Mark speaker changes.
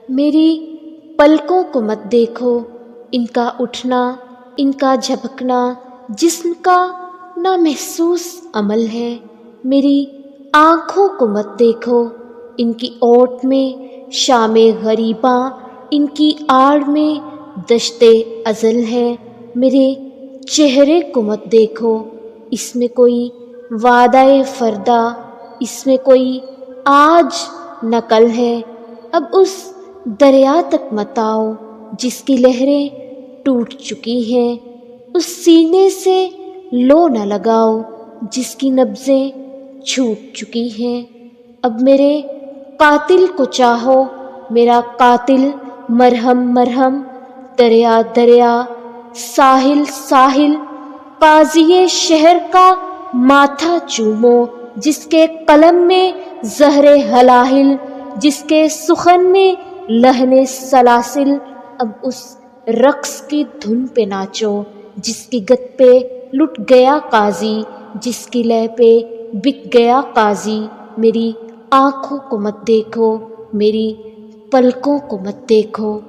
Speaker 1: میری پلکوں کو مت دیکھو، ان کا اٹھنا، ان کا جھپکنا جسم کا نامحسوس عمل ہے۔ میری آنکھوں کو مت دیکھو، ان کی اوٹ میں شام غریباں، ان کی آڑ میں دشت ازل ہے۔ میرے چہرے کو مت دیکھو، اس میں کوئی وعدہ فردا، اس میں کوئی آج نہ کل ہے۔ اب اس دریا تک مت آؤ جس کی لہریں ٹوٹ چکی ہیں، اس سینے سے لو نہ لگاؤ جس کی نبضیں چھوٹ چکی ہیں۔ اب میرے قاتل کو چاہو، میرا قاتل مرہم مرہم، دریا دریا، ساحل ساحل، قاضی شہر کا ماتھا چومو جس کے قلم میں زہر ہلاہل، جس کے سخن میں لہن سلاسل۔ اب اس رقص کی دھن پہ ناچو جس کی گت پہ لٹ گیا قاضی، جس کی لے پہ بک گیا قاضی۔ میری آنکھوں کو مت دیکھو، میری پلکوں کو مت دیکھو۔